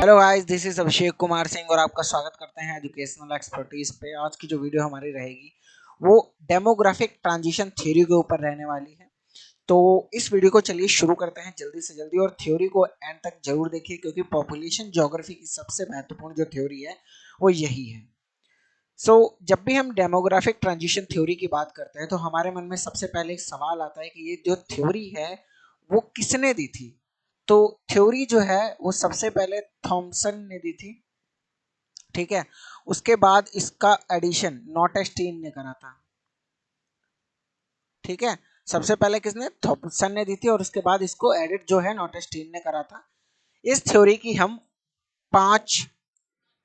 Hello guys, this is Abhishek Kumar Singh और आपका स्वागत करते हैं एजुकेशनल एक्सपर्टीज पे। आज की जो वीडियो हमारी रहेगी वो डेमोग्राफिक ट्रांजिशन थ्योरी के ऊपर रहने वाली है। तो इस वीडियो को चलिए शुरू करते हैं जल्दी से जल्दी, और थ्योरी को एंड तक जरूर देखिए क्योंकि पॉपुलेशन ज्योग्राफी की सबसे महत्वपूर्ण जो थ्योरी है वो यही है। जब भी हम डेमोग्राफिक ट्रांजिशन थ्योरी की बात करते हैं तो हमारे मन में सबसे पहले एक सवाल आता है कि ये जो थ्योरी है वो किसने दी थी। तो थ्योरी जो है वो सबसे पहले थॉमसन ने दी थी, ठीक है। उसके बाद इसका एडिशन नॉटेस्टीन ने करा था, ठीक है। सबसे पहले किसने, थॉमसन ने दी थी, और उसके बाद इसको एडिट जो है नॉटेस्टीन ने करा था। इस थ्योरी की हम 5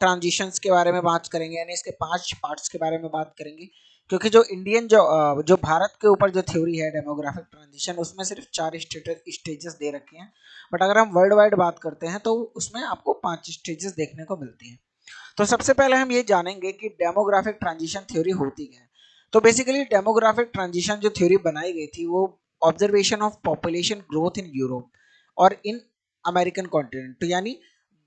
ट्रांजिशंस के बारे में बात करेंगे, यानी इसके 5 पार्ट्स के बारे में बात करेंगे। क्योंकि जो इंडियन जो भारत के ऊपर जो थ्योरी है डेमोग्राफिक ट्रांजिशन, उसमें सिर्फ 4 स्टेजेस दे रखे हैं। बट अगर हम वर्ल्ड वाइड बात करते हैं तो उसमें आपको 5 स्टेजेस देखने को मिलती हैं। तो सबसे पहले हम ये जानेंगे कि डेमोग्राफिक ट्रांजिशन थ्योरी होती क्या है। तो बेसिकली डेमोग्राफिक ट्रांजिशन जो थ्योरी बनाई गई थी वो observation of population growth in Europe और इन अमेरिकन कॉन्टिनेंट, तो यानी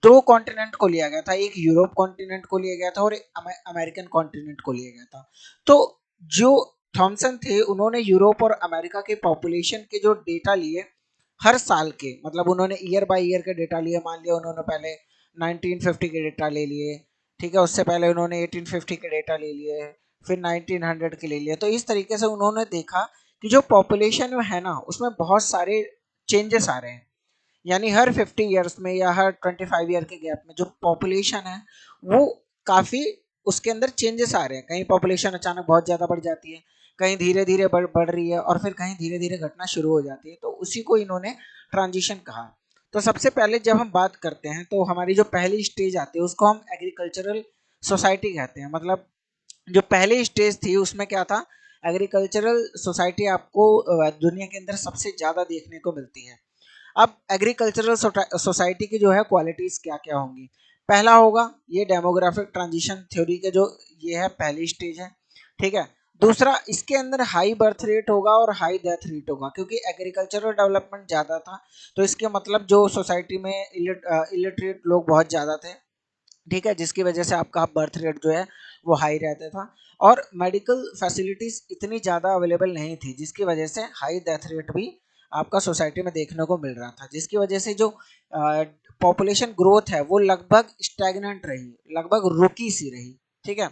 2 कॉन्टिनेंट को लिया गया था। एक यूरोप कॉन्टिनेंट को लिया गया था और एक अमेरिकन कॉन्टिनेंट को लिया गया था। तो जो थॉमसन थे उन्होंने यूरोप और अमेरिका के पॉपुलेशन के जो डेटा लिए हर साल के, मतलब उन्होंने ईयर बाय ईयर के डेटा लिए। मान लिया उन्होंने पहले 1950 के डेटा ले लिए, ठीक है। उससे पहले उन्होंने 1850 के डेटा ले लिए, फिर 1900 के ले लिए। तो इस तरीके से उन्होंने देखा कि जो पॉपुलेशन में है ना उसमें बहुत सारे चेंजेस आ रहे हैं। यानी हर 50 ईयर्स में या हर 25 ईयर के गैप में जो पॉपुलेशन है वो काफ़ी, उसके अंदर चेंजेस आ रहे हैं। कहीं पॉपुलेशन अचानक बहुत ज़्यादा बढ़ जाती है, कहीं धीरे धीरे बढ़ रही है, और फिर कहीं धीरे धीरे घटना शुरू हो जाती है। तो उसी को इन्होंने ट्रांजिशन कहा। तो सबसे पहले जब हम बात करते हैं तो हमारी जो पहली स्टेज आती है उसको हम एग्रीकल्चरल सोसाइटी कहते हैं। मतलब जो पहली स्टेज थी उसमें क्या था, एग्रीकल्चरल सोसाइटी आपको दुनिया के अंदर सबसे ज़्यादा देखने को मिलती है। अब एग्रीकल्चरल सोसाइटी की जो है क्वालिटीज क्या क्या होंगी। पहला होगा ये डेमोग्राफिक ट्रांजिशन थ्योरी के जो ये है पहली स्टेज है, ठीक है। दूसरा, इसके अंदर हाई बर्थ रेट होगा और हाई डेथ रेट होगा, क्योंकि एग्रीकल्चरल डेवलपमेंट ज़्यादा था। तो इसके मतलब जो सोसाइटी में इलिटरेट लोग बहुत ज़्यादा थे, ठीक है, जिसकी वजह से आपका बर्थ रेट जो है वो हाई रहता था। और मेडिकल फैसिलिटीज इतनी ज़्यादा अवेलेबल नहीं थी, जिसकी वजह से हाई डेथ रेट भी आपका सोसाइटी में देखने को मिल रहा था, जिसकी वजह से जो पॉपुलेशन ग्रोथ है वो लगभग स्टैग्नेंट रही, लगभग रुकी सी रही, ठीक है।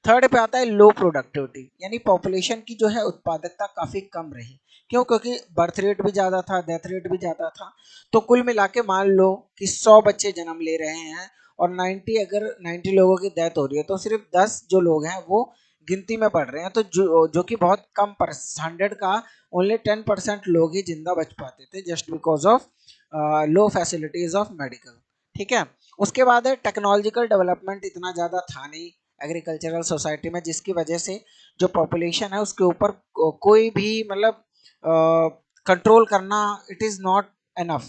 थर्ड पे आता है लो प्रोडक्टिविटी, यानी पॉपुलेशन की जो है उत्पादकता काफ़ी कम रही। क्यों? क्योंकि बर्थ रेट भी ज़्यादा था, डेथ रेट भी ज़्यादा था। तो कुल मिला के मान लो कि 100 बच्चे जन्म ले रहे हैं और 90 लोगों की डेथ हो रही है, तो सिर्फ 10 जो लोग हैं वो गिनती में पड़ रहे हैं। तो जो कि बहुत कम 100 का ओनली 10% लोग ही जिंदा बच पाते थे, just because of low facilities of medical, ठीक है। उसके बाद है टेक्नोलॉजिकल डेवलपमेंट इतना ज़्यादा था नहीं एग्रीकल्चरल सोसाइटी में, जिसकी वजह से जो पॉपुलेशन है उसके ऊपर कोई भी मतलब कंट्रोल करना इट इज़ नॉट एनफ,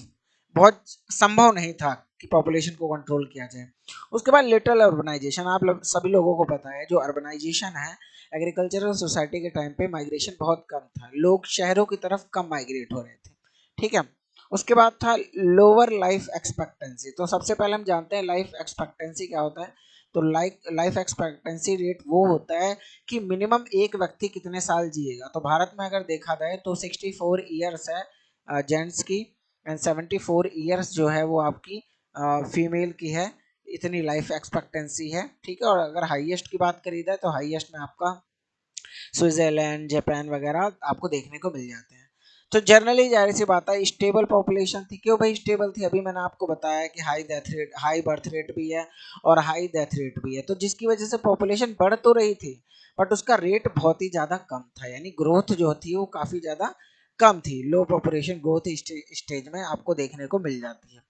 बहुत संभव नहीं था कि पॉपुलेशन को कंट्रोल किया जाए। उसके बाद लिटल अर्बनाइजेशन, आप सभी लोगों को पता है जो अर्बनाइजेशन है एग्रीकल्चरल सोसाइटी के टाइम पे माइग्रेशन बहुत कम था, लोग शहरों की तरफ कम माइग्रेट हो रहे थे, ठीक है। उसके बाद था लोअर लाइफ एक्सपेक्टेंसी। तो सबसे पहले हम जानते हैं लाइफ एक्सपेक्टेंसी क्या होता है। तो लाइफ एक्सपेक्टेंसी रेट वो होता है कि मिनिमम एक व्यक्ति कितने साल जिएगा। तो भारत में अगर देखा जाए तो 64 ईयर्स है जेंट्स की, एंड 74 ईयर्स जो है वो आपकी फीमेल की है। इतनी लाइफ एक्सपेक्टेंसी है, ठीक है। और अगर हाईएस्ट की बात करी जाए तो हाईएस्ट में आपका स्विट्जरलैंड, जापान वगैरह आपको देखने को मिल जाते हैं। तो जनरली जाहिर सी बात है स्टेबल पॉपुलेशन थी। क्यों भाई स्टेबल थी? अभी मैंने आपको बताया कि high death rate, high birth rate भी है और हाई डेथ रेट भी है, तो जिसकी वजह से पॉपुलेशन बढ़ तो रही थी बट उसका रेट बहुत ही ज़्यादा कम था, यानी ग्रोथ जो थी वो काफ़ी ज़्यादा कम थी। लो पॉपुलेशन ग्रोथ स्टेज में आपको देखने को मिल जाती है।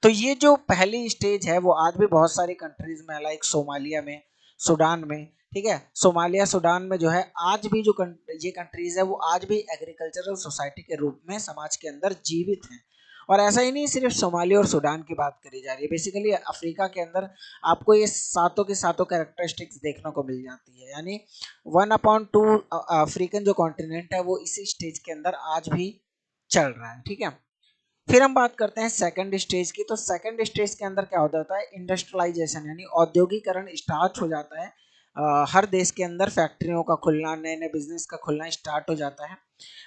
तो ये जो पहली स्टेज है वो आज भी बहुत सारी कंट्रीज में, लाइक सोमालिया में, सूडान में, ठीक है। सोमालिया सूडान में जो है आज भी जो ये कंट्रीज है वो आज भी एग्रीकल्चरल सोसाइटी के रूप में समाज के अंदर जीवित हैं। और ऐसा ही नहीं सिर्फ सोमालिया और सूडान की बात करी जा रही है, बेसिकली अफ्रीका के अंदर आपको ये सातों के सातों कैरेक्टरिस्टिक्स देखने को मिल जाती है। यानी 1/2 अफ्रीकन जो कॉन्टिनेंट है वो इसी स्टेज के अंदर आज भी चल रहा है, ठीक है। फिर हम बात करते हैं सेकंड स्टेज की। तो सेकंड स्टेज के अंदर क्या होता है, इंडस्ट्रियलाइजेशन यानी औद्योगिकरण स्टार्ट हो जाता है। हर देश के अंदर फैक्ट्रियों का खुलना, नए नए बिजनेस का खुलना स्टार्ट हो जाता है।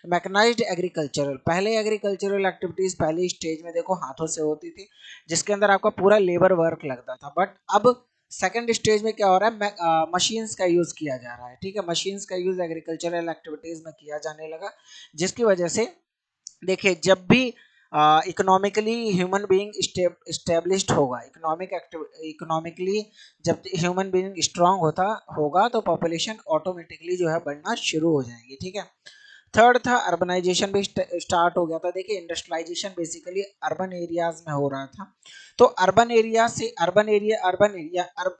मैकेनाइज्ड एग्रीकल्चरल, पहले एग्रीकल्चरल एक्टिविटीज पहली स्टेज में देखो हाथों से होती थी, जिसके अंदर आपका पूरा लेबर वर्क लगता था। बट अब सेकंड स्टेज में क्या हो रहा है, मशीन्स का यूज किया जा रहा है। ठीक है, मशीन्स का यूज एग्रीकल्चरल एक्टिविटीज में किया जाने लगा, जिसकी वजह से देखिए जब भी इकोनॉमिकली ह्यूमन बीइंग स्टेब्लिश्ड होगा, इकोनॉमिकली जब ह्यूमन बीइंग स्ट्रांग होता होगा तो पॉपुलेशन ऑटोमेटिकली जो है बढ़ना शुरू हो जाएगी। ठीक है। थर्ड था अर्बनाइजेशन भी स्टार्ट हो गया था। देखिए इंडस्ट्रियलाइजेशन बेसिकली अर्बन एरियाज में हो रहा था। तो अर्बन एरिया से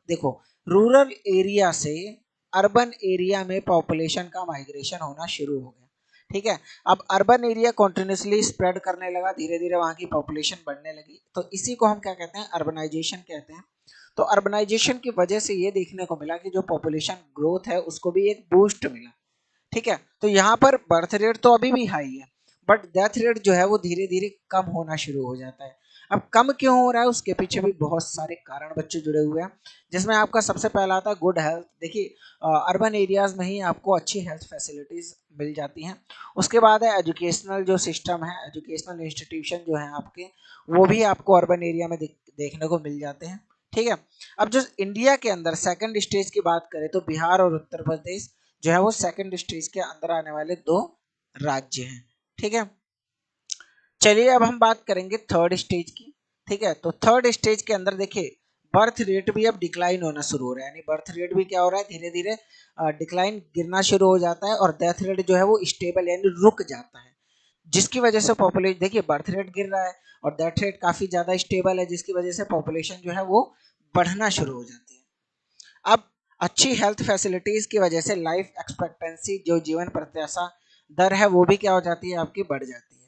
देखो रूरल एरिया से अर्बन एरिया में पॉपुलेशन का माइग्रेशन होना शुरू हो गया। ठीक है। अब अर्बन एरिया कॉन्टिन्यूसली स्प्रेड करने लगा, धीरे धीरे वहां की पॉपुलेशन बढ़ने लगी, तो इसी को हम क्या कहते हैं, अर्बनाइजेशन कहते हैं। तो अर्बनाइजेशन की वजह से ये देखने को मिला कि जो पॉपुलेशन ग्रोथ है उसको भी एक बूस्ट मिला। ठीक है। तो यहाँ पर बर्थ रेट तो अभी भी हाई है, बट डेथ रेट जो है वो धीरे धीरे कम होना शुरू हो जाता है। अब कम क्यों हो रहा है, उसके पीछे भी बहुत सारे कारण बच्चे जुड़े हुए हैं, जिसमें आपका सबसे पहला आता है गुड हेल्थ। देखिए अर्बन एरियाज में ही आपको अच्छी हेल्थ फैसिलिटीज मिल जाती हैं। उसके बाद है एजुकेशनल जो सिस्टम है, एजुकेशनल इंस्टीट्यूशन जो है आपके, वो भी आपको अर्बन एरिया में देखने को मिल जाते हैं। ठीक है। अब जो इंडिया के अंदर सेकंड स्टेज की बात करें तो बिहार और उत्तर प्रदेश जो है वो सेकंड स्टेज के अंदर आने वाले दो राज्य हैं। ठीक है। चलिए अब हम बात करेंगे थर्ड स्टेज की। ठीक है। तो थर्ड स्टेज के अंदर देखिए बर्थ रेट भी अब डिक्लाइन होना शुरू हो रहा है, यानी बर्थ रेट भी क्या हो रहा है, धीरे धीरे डिक्लाइन गिरना शुरू हो जाता है, और डेथ रेट जो है वो स्टेबल यानी रुक जाता है, जिसकी वजह से पॉपुलेशन, देखिए बर्थ रेट गिर रहा है और डेथ रेट काफी ज्यादा स्टेबल है, जिसकी वजह से पॉपुलेशन जो है वो बढ़ना शुरू हो जाती है। अब अच्छी हेल्थ फैसिलिटीज की वजह से लाइफ एक्सपेक्टेंसी, जो जीवन प्रत्याशा दर है, वो भी क्या हो जाती है, आपकी बढ़ जाती है।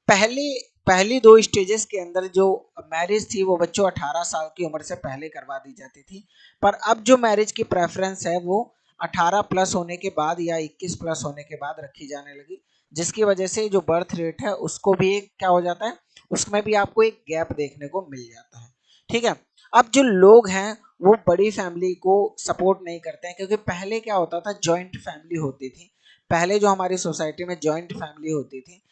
पहली पहली दो स्टेजेस के अंदर जो मैरिज थी वो बच्चों 18 साल की उम्र से पहले करवा दी जाती थी, पर अब जो मैरिज की प्रेफरेंस है वो 18 प्लस होने के बाद या 21 प्लस होने के बाद रखी जाने लगी, जिसकी वजह से जो बर्थ रेट है उसको भी एक क्या हो जाता है, उसमें भी आपको एक गैप देखने को मिल जाता है। ठीक है। अब जो लोग हैं वो बड़ी फैमिली को सपोर्ट नहीं करते हैं, क्योंकि पहले क्या होता था, जॉइंट फैमिली होती थी। पहले जो हमारी सोसाइटी में जॉइंट फैमिली होती थी,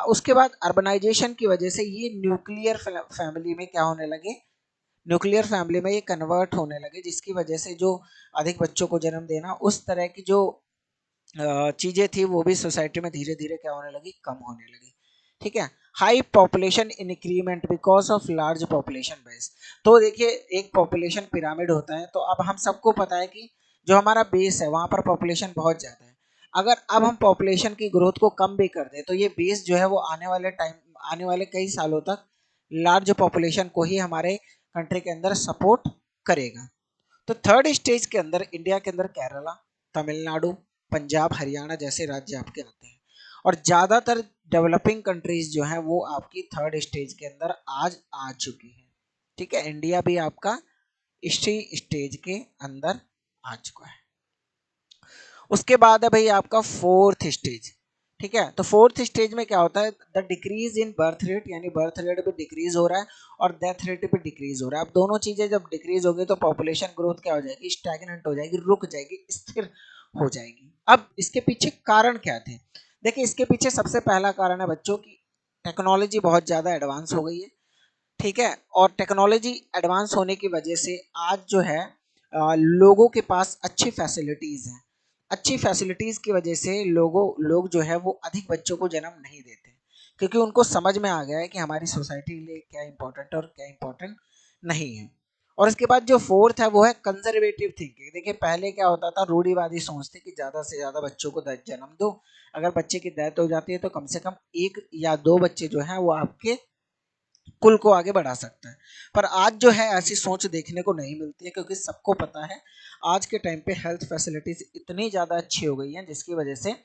उसके बाद अर्बनाइजेशन की वजह से ये न्यूक्लियर फैमिली में क्या होने लगे, न्यूक्लियर फैमिली में ये कन्वर्ट होने लगे, जिसकी वजह से जो अधिक बच्चों को जन्म देना, उस तरह की जो चीजें थी वो भी सोसाइटी में धीरे धीरे क्या होने लगी, कम होने लगी। ठीक है। High population increment because of large population base. तो देखिए एक पॉपुलेशन पिरामिड होता है, तो अब हम सबको पता है कि जो हमारा बेस है वहां पर पॉपुलेशन बहुत ज्यादा है। अगर अब हम पॉपुलेशन की ग्रोथ को कम भी कर दें तो ये बेस जो है वो आने वाले कई सालों तक लार्ज पॉपुलेशन को ही हमारे कंट्री के अंदर सपोर्ट करेगा। तो थर्ड स्टेज के अंदर इंडिया के अंदर केरला, तमिलनाडु, पंजाब, हरियाणा जैसे राज्य आपके आते हैं, और ज्यादातर डेवलपिंग कंट्रीज जो हैं वो आपकी थर्ड स्टेज के अंदर आज आ चुकी है। ठीक है। इंडिया भी आपका इसी स्टेज के अंदर आ चुका है। उसके बाद है भाई आपका फोर्थ स्टेज। ठीक है। तो फोर्थ स्टेज में क्या होता है, the decrease in birth rate, यानी बर्थ रेट भी डिक्रीज हो रहा है और डेथ रेट भी डिक्रीज हो रहा है। अब दोनों चीजें जब डिक्रीज होगी तो पॉपुलेशन ग्रोथ क्या हो जाएगी, स्टैग्नेंट हो जाएगी, रुक जाएगी, स्थिर हो जाएगी। अब इसके पीछे कारण क्या थे, देखिए इसके पीछे सबसे पहला कारण है बच्चों की टेक्नोलॉजी बहुत ज्यादा एडवांस हो गई है। ठीक है। और टेक्नोलॉजी एडवांस होने की वजह से आज जो है लोगों के पास अच्छी फैसिलिटीज हैं। अच्छी फैसिलिटीज की वजह से लोग जो है वो अधिक बच्चों को जन्म नहीं देते, क्योंकि उनको समझ में आ गया है कि हमारी सोसाइटी के लिए क्या इंपॉर्टेंट है और क्या इंपॉर्टेंट नहीं है। और इसके बाद जो फोर्थ है वो है कंजर्वेटिव थिंकिंग। देखिए पहले क्या होता था, रूढ़िवादी सोच थी कि ज्यादा से ज्यादा बच्चों को जन्म दो, अगर बच्चे की डेथ हो जाती है तो कम से कम एक या दो बच्चे जो है वो आपके कुल को आगे बढ़ा सकता है। पर आज जो है ऐसी सोच देखने को नहीं मिलती है, क्योंकि सबको पता है आज के टाइम पे हेल्थ फैसिलिटीज इतनी ज़्यादा अच्छी हो गई हैं, जिसकी वजह से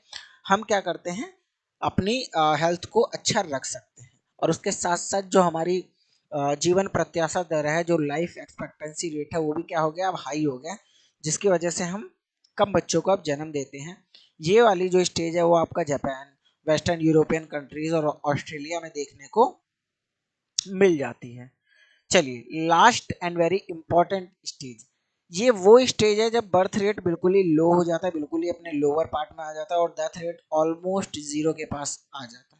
हम क्या करते हैं, अपनी हेल्थ को अच्छा रख सकते हैं। और उसके साथ साथ जो हमारी जीवन प्रत्याशा दर है, जो लाइफ एक्सपेक्टेंसी रेट है, वो भी क्या हो गया, अब हाई हो गया, जिसकी वजह से हम कम बच्चों को अब जन्म देते हैं। ये वाली जो स्टेज है वो आपका जापान, वेस्टर्न यूरोपियन कंट्रीज और ऑस्ट्रेलिया में देखने को मिल जाती है। चलिए last and very important stage, ये वो स्टेज है जब बर्थ रेट बिल्कुल ही लो हो जाता है, बिल्कुल ही अपने लोअर पार्ट में आ जाता है और डेथ रेट ऑलमोस्ट जीरो के पास आ जाता है।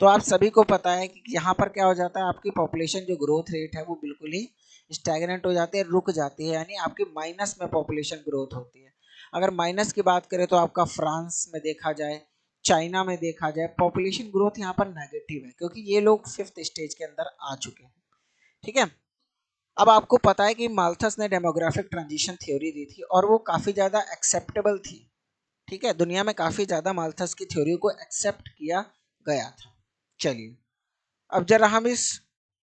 तो आप सभी को पता है कि यहाँ पर क्या हो जाता है, आपकी पॉपुलेशन जो ग्रोथ रेट है वो बिल्कुल ही स्टैग्नेंट हो जाती है, रुक जाती है, यानी आपकी माइनस में पॉपुलेशन ग्रोथ होती है। अगर माइनस की बात करें तो आपका फ्रांस में देखा जाए, चाइना में देखा जाए, पॉपुलेशन ग्रोथ यहाँ पर नेगेटिव है क्योंकि ये लोग 5th स्टेज के अंदर आ चुके हैं। ठीक है, अब आपको पता है कि माल्थस ने डेमोग्राफिक ट्रांजिशन थ्योरी दी थी और वो काफ़ी ज़्यादा एक्सेप्टेबल थी। ठीक है, दुनिया में काफ़ी ज़्यादा माल्थस की थ्योरी को एक्सेप्ट किया गया था। चलिए अब जरा हम इस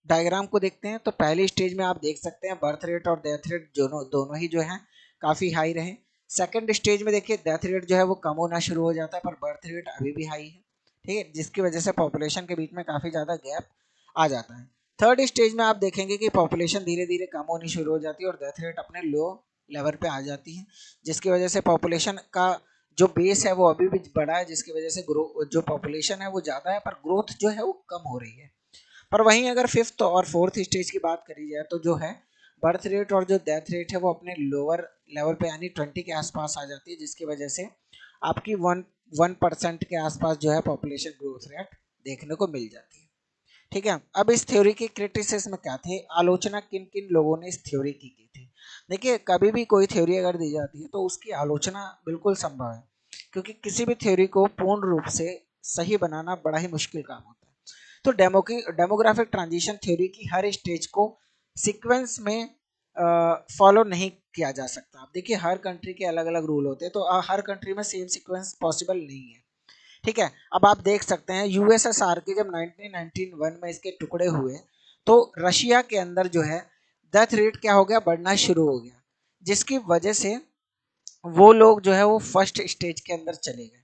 डायग्राम को देखते हैं। तो पहली स्टेज में आप देख सकते हैं बर्थ रेट और डेथ रेट दोनों ही जो है काफ़ी हाई रहे। सेकंड स्टेज में देखिए डेथ रेट जो है वो कम होना शुरू हो जाता है पर बर्थ रेट अभी भी हाई है। ठीक है, जिसकी वजह से पॉपुलेशन के बीच में काफ़ी ज़्यादा गैप आ जाता है। थर्ड स्टेज में आप देखेंगे कि पॉपुलेशन धीरे धीरे कम होनी शुरू हो जाती है और डेथ रेट अपने लो लेवल पे आ जाती है, जिसकी वजह से पॉपुलेशन का जो बेस है वो अभी भी बड़ा है, जिसकी वजह से ग्रो जो पॉपुलेशन है वो ज़्यादा है पर ग्रोथ जो है वो कम हो रही है। पर वहीं अगर फिफ्थ और फोर्थ स्टेज की बात करी जाए तो जो है बर्थ रेट और जो डेथ रेट है वो अपने लोअर लेवल पे यानी 20 के आसपास आ जाती है, जिसकी वजह से आपकी 1% के आसपास जो है पॉपुलेशन ग्रोथ रेट देखने को मिल जाती है। ठीक है, अब इस थ्योरी के क्रिटिसिज्म क्या थे, आलोचना किन किन लोगों ने इस थ्योरी की थी। देखिए कभी भी कोई थ्योरी अगर दी जाती है तो उसकी आलोचना बिल्कुल संभव है, क्योंकि किसी भी थ्योरी को पूर्ण रूप से सही बनाना बड़ा ही मुश्किल काम होता है। तो डेमोग्राफिक ट्रांजिशन थ्योरी की हर स्टेज को सीक्वेंस में फॉलो नहीं किया जा सकता। आप देखिए हर कंट्री के अलग अलग रूल होते हैं, तो हर कंट्री में सेम सीक्वेंस पॉसिबल नहीं है। ठीक है, अब आप देख सकते हैं यूएसएसआर के जब 1991 में इसके टुकड़े हुए तो रशिया के अंदर जो है डेथ रेट क्या हो गया, बढ़ना शुरू हो गया, जिसकी वजह से वो लोग जो है वो फर्स्ट स्टेज के अंदर चले गए।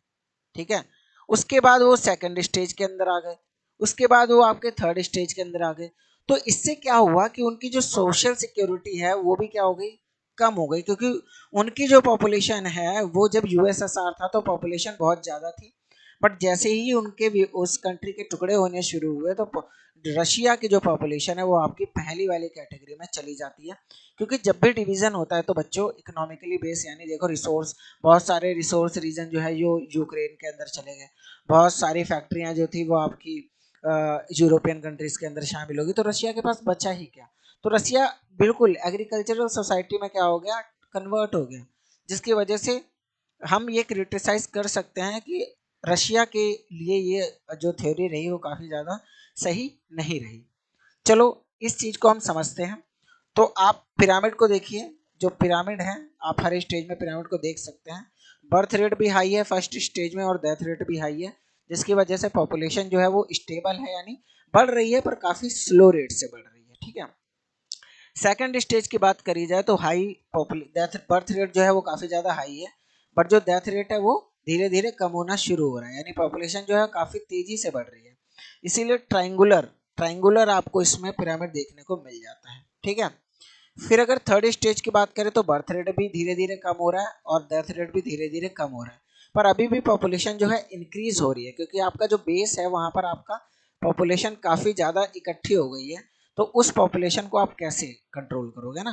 ठीक है, उसके बाद वो सेकंड स्टेज के अंदर आ गए, उसके बाद वो आपके थर्ड स्टेज के अंदर आ गए। तो इससे क्या हुआ कि उनकी जो सोशल सिक्योरिटी है वो भी क्या हो गई, कम हो गई, क्योंकि उनकी जो पॉपुलेशन है वो जब यूएसएसआर था तो पॉपुलेशन बहुत ज़्यादा थी, बट जैसे ही उनके भी उस कंट्री के टुकड़े होने शुरू हुए तो रशिया की जो पॉपुलेशन है वो आपकी पहली वाली कैटेगरी में चली जाती है। क्योंकि जब भी डिवीज़न होता है तो बच्चों इकोनॉमिकली बेस यानी देखो रिसोर्स, बहुत सारे रिसोर्स रीजन जो है यो यूक्रेन के अंदर चले गए, बहुत सारी फैक्ट्रियां जो थी वो आपकी यूरोपियन कंट्रीज के अंदर शामिल होगी, तो रशिया के पास बचा ही क्या। तो रशिया बिल्कुल एग्रीकल्चरल सोसाइटी में क्या हो गया, कन्वर्ट हो गया, जिसकी वजह से हम ये क्रिटिसाइज कर सकते हैं कि रशिया के लिए ये जो थ्योरी रही वो काफ़ी ज़्यादा सही नहीं रही। चलो इस चीज़ को हम समझते हैं। तो आप पिरामिड को देखिए, जो पिरामिड है आप हर स्टेज में पिरामिड को देख सकते हैं। बर्थ रेट भी हाई है फर्स्ट स्टेज में और डेथ रेट भी हाई है, जिसकी वजह से पॉपुलेशन जो है वो स्टेबल है, यानी बढ़ रही है पर काफ़ी स्लो रेट से बढ़ रही है। ठीक है, सेकंड स्टेज की बात करी जाए तो हाई डेथ बर्थ रेट जो है वो काफ़ी ज़्यादा हाई है, बट जो डेथ रेट है वो धीरे धीरे कम होना शुरू हो रहा है, यानी पॉपुलेशन जो है काफ़ी तेज़ी से बढ़ रही है। इसीलिए ट्राइंगुलर ट्राइंगुलर आपको इसमें पिरामिड देखने को मिल जाता है। ठीक है, फिर अगर थर्ड स्टेज की बात करें तो बर्थ रेट भी धीरे धीरे कम हो रहा है और डेथ रेट भी धीरे धीरे कम हो रहा है, पर अभी भी पॉपुलेशन जो है इंक्रीज हो रही है, क्योंकि आपका जो बेस है वहाँ पर आपका पॉपुलेशन काफ़ी ज़्यादा इकट्ठी हो गई है। तो उस पॉपुलेशन को आप कैसे कंट्रोल करोगे ना।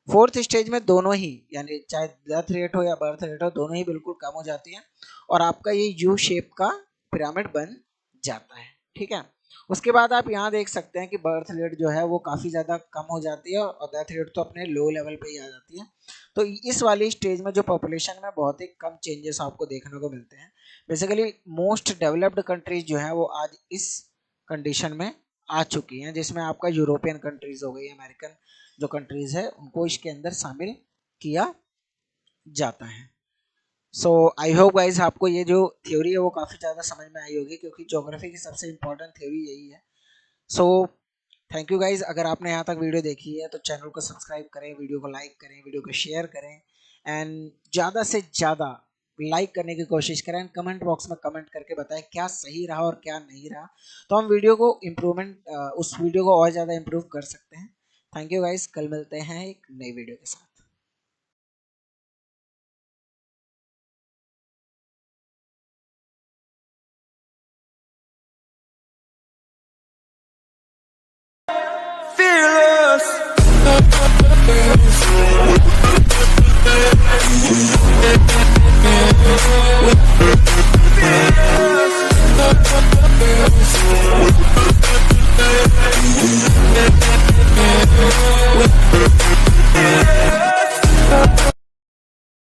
फोर्थ स्टेज में दोनों ही यानी चाहे डेथ रेट हो या बर्थ रेट हो दोनों ही बिल्कुल कम हो जाती हैं और आपका ये यू शेप का पिरामिड बन जाता है। ठीक है, उसके बाद आप यहाँ देख सकते हैं कि बर्थ रेट जो है वो काफ़ी ज़्यादा कम हो जाती है और डेथ रेट तो अपने लो लेवल पे ही आ जाती है। तो इस वाली स्टेज में जो पॉपुलेशन में बहुत ही कम चेंजेस आपको देखने को मिलते हैं। बेसिकली मोस्ट डेवलप्ड कंट्रीज जो है वो आज इस कंडीशन में आ चुकी हैं, जिसमें आपका यूरोपियन कंट्रीज हो गई, अमेरिकन जो कंट्रीज है उनको इसके अंदर शामिल किया जाता है। सो आई होप गाइज आपको ये जो थ्योरी है वो काफ़ी ज़्यादा समझ में आई होगी, क्योंकि ज्योग्राफी की सबसे इम्पोर्टेंट थ्योरी यही है। सो थैंक यू गाइज, अगर आपने यहाँ तक वीडियो देखी है तो चैनल को सब्सक्राइब करें, वीडियो को लाइक करें, वीडियो को शेयर करें एंड ज़्यादा से ज़्यादा लाइक करने की कोशिश करें एंड कमेंट बॉक्स में कमेंट करके बताएं क्या सही रहा और क्या नहीं रहा, तो हम वीडियो को इम्प्रूवमेंट उस वीडियो को और ज़्यादा इम्प्रूव कर सकते हैं। थैंक यू गाइज, कल मिलते हैं एक नई वीडियो के साथ।